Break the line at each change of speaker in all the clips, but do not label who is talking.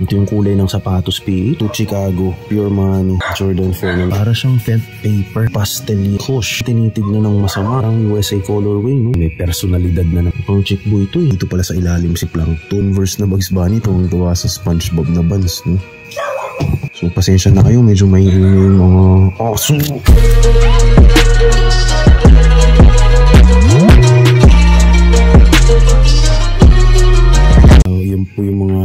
Ito yung kulay ng sapatos PH. To Chicago, Pure Money, Jordan 4. Para siyang felt paper, pastel kush. Tinitignan ng masama ang USA colorway, no? May personalidad na ng pang chick boy ito. Dito pala sa ilalim si Plankton. Verse na Bugs Bunny, itong tuwa sa SpongeBob na buns, no? So pasensya na kayo, medyo may mga aso. Yan po yung mga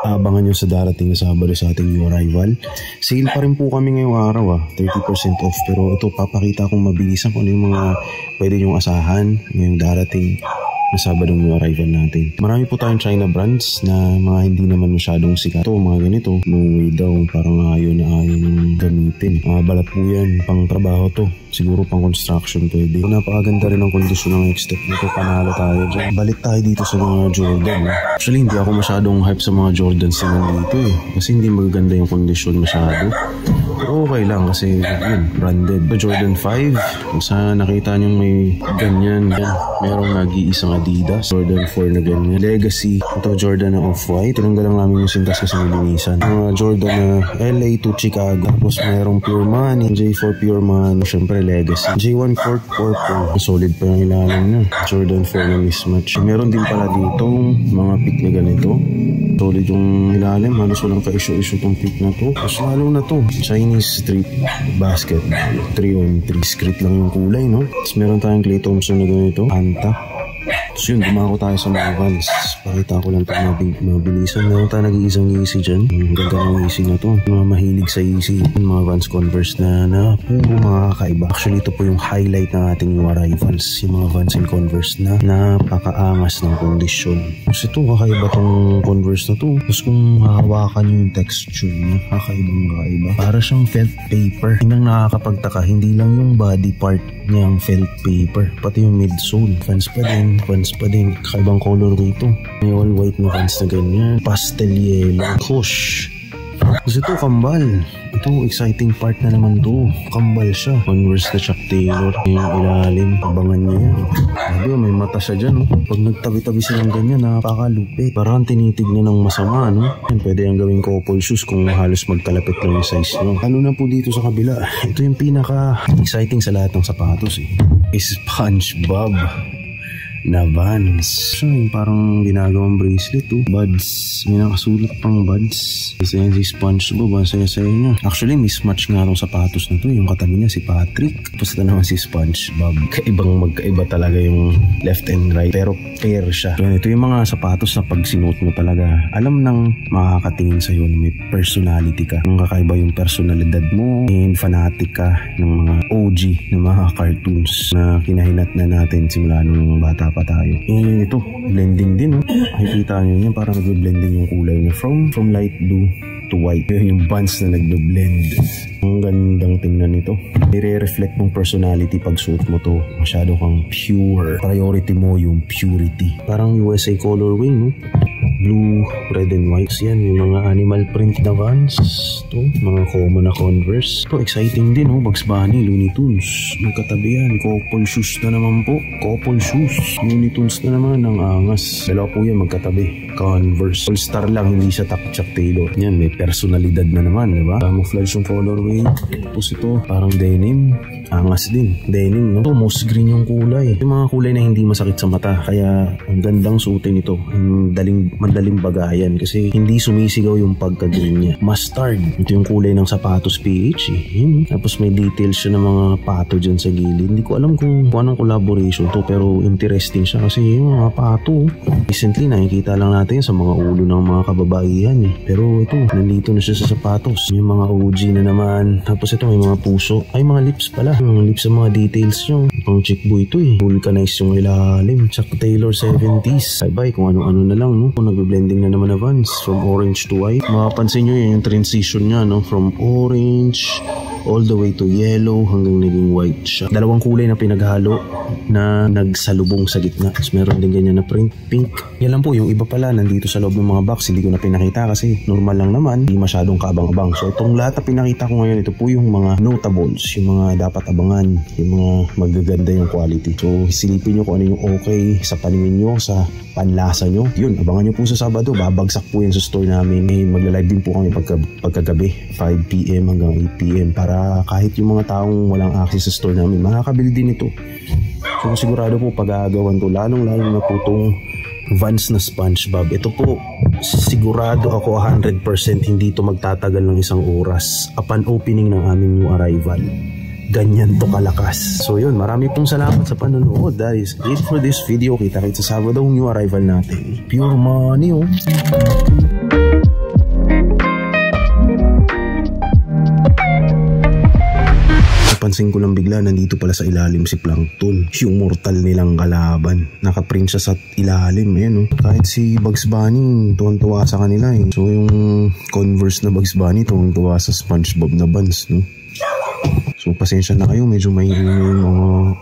abangan nyo sa darating na Sabado sa ating new arrival. Sale pa rin po kami ngayong araw, 30% off. Pero ito, papakita kong mabilisan kung ano yung mga pwede nyong asahan ngayong darating na Sabado new arrival natin. Marami po tayong China brands na mga hindi naman masyadong sikat. Ito, mga ganito, no way daw, parang ayaw na ayaw ng gamitin. Balat po yan, pang trabaho to. Siguro pang construction pwede. Napakaganda rin ang kondisyon ng X-Step nito. Panalo tayo dyan. Balik tayo dito sa mga Jordan. Actually, hindi ako masyadong hype sa mga Jordans na nandito kasi hindi magaganda yung kondisyon masyado. Pero okay lang kasi yun, branded. Jordan 5, kung saan nakita nyo may ganyan. Yan. Merong nag-iisang Adidas. Jordan 4 na ganyan. Legacy. Ito Jordan na Off-White. Tinanggal lang namin yung sintas kasi nilinisan. Mga Jordan na LA to Chicago. Tapos merong Pure Money. J4 Pure Money. Siyempre Legacy. J1 Court Purple. Solid pa yung ilalim niya. Jordan 4 na mismatch. Meron din pala dito mga pick na ganito. Solid yung ilalim. Halos walang ka-issue itong pick na to. Tapos lalo na to. Chinese street basket. 3-on-3. Discreet lang yung kulay, no? Tapos meron tayong Klay Thompson na ganito. Anta. Tapos yun, dumako tayo sa mga Vans. Pakita ko lang ito mabilisan. Meron tayo nag-iisang Yeezy dyan. Ganda ng Yeezy na to. Mga mahilig sa Yeezy. Mga Vans Converse na puro mga kakaiba. Actually, ito po yung highlight ng ating new arrivals. Yung mga Vans and Converse na napakaangas ng kondisyon. Tapos ito, kakaiba tong Converse na to. Tapos kung hahawakan nyo yung texture niya, kakaiba. Para siyang felt paper. Hindi lang nakakapagtaka, hindi lang yung body part niya ang felt paper. Pati yung midsole. Fans pa din. Kakaibang color dito. May all white na fans na ganyan. Pastel yellow. Kush. Kasi ito, kambal. Ito, exciting part na naman to. Kambal siya. Converse na Chuck Taylor. Yung ilalim. Abangan niya yan. Sabi, may mata siya dyan. Pag nagtabi-tabi silang ganyan, napakalupit. Parang tinitignan ng masama. Yan, pwede yung gawing couple shoes kung halos magkalapit lang yung size nyo. Ano na po dito sa kabila. Ito yung pinaka-exciting sa lahat ng sapatos. SpongeBob na Vans. So, yung parang ginagawang bracelet, buds. May nakasulat pang buds. Kasi yan si SpongeBob, ang saya-saya niya. Actually, mismatch nga itong sapatos na to. Yung katabi niya si Patrick. Tapos ito naman si SpongeBob. Magkaiba talaga yung left and right. Pero pair siya. So, ito yung mga sapatos na pag sinuot mo talaga, alam nang makakatingin sa'yo na may personality ka. Ang kakaiba yung personalidad mo. And fanatic ka ng mga OG na mga cartoons na kinahinat na natin simula nung bata pa tayo. Ito, blending din. Makikita nyo yan, parang nagbe-blending yung kulay niya from light blue to white. Yung bands na nagbe-blend. Ang gandang tingnan nito. I-reflect mong personality pag suot mo to. Masyado kang pure. Priority mo yung purity. Parang USA colorway, no? Blue, red and white. Yan, may mga animal print na Vans. Ito, mga common na Converse. Ito, exciting din, Bugs Bunny, Looney Tunes. Magkatabi yan. Couple shoes na naman po. Couple shoes. Looney Tunes na naman, ang angas. Dalawa po yan, magkatabi. Converse. All-star lang, hindi siya Chuck Taylor. Yan, may personalidad na naman, diba? Camouflage yung colorway. Tapos ito, parang denim. Angas din. Denim, no? Ito, moss green yung kulay. Yung mga kulay na hindi masakit sa mata. Kaya, ang gandang suotin ito. Madaling bagayan kasi hindi sumisigaw yung pagka-green niya. Mustard. Ito yung kulay ng sapatos PH. Tapos may details siya ng mga pato dyan sa gilid. Hindi ko alam kung anong collaboration to, pero interesting siya kasi yung mga pato. Recently, nakikita lang natin sa mga ulo ng mga kababaihan. Pero ito, nandito na siya sa sapatos. Yung mga OG na naman. Tapos ito, may mga puso. Ay, mga lips pala. Mga lips sa mga details nyo. Pang chick boy ito Vulcanize yung ilalim. Chuck Taylor 70s. Bye-bye kung ano-ano na lang, no? Kung nagbe-blending na naman na Vans from orange to white. Mapapansin nyo yun yung transition niya, no? From orange all the way to yellow hanggang naging white siya. Dalawang kulay na pinaghalo na nagsalubong sa gitna. Tapos meron din ganyan na print pink. Yan lang po, yung iba pala nandito sa loob ng mga box, hindi ko na pinakita kasi normal lang naman, hindi masyadong kaabang-abang. So itong lahat na pinakita ko ngayon, ito po yung mga notables, yung mga dapat abangan, yung mga magaganda yung quality. So silipin nyo kung ano yung okay sa paningin nyo, sa panlasa nyo. Yun, abangan nyo po sa Sabado, babagsak po yan sa store namin. Magla-live din po kami pagkagabi, 5 PM hanggang 8 PM para kahit yung mga taong walang access sa store namin, makakabili din ito. So sigurado po pag-aagawan to, lalong-lalo na po itong Vans na SpongeBob. Ito po, sigurado ako 100% hindi to magtatagal ng isang oras upon opening ng aming new arrival. Ganyan to kalakas. So yun, marami pong salamat sa panonood. That is it for this video. Kita-kits sa Sabado new arrival natin. Pure money oh. Napansin ko lang bigla, nandito pala sa ilalim si Plankton, yung mortal nilang kalaban. Nakaprint siya sa ilalim, ayan oh. Kahit si Bugs Bunny, tuwang-tuwa sa kanila eh. So yung Converse na Bugs Bunny, tuwang-tuwa sa SpongeBob na Vans, no? So pasensya na kayo, medyo may mga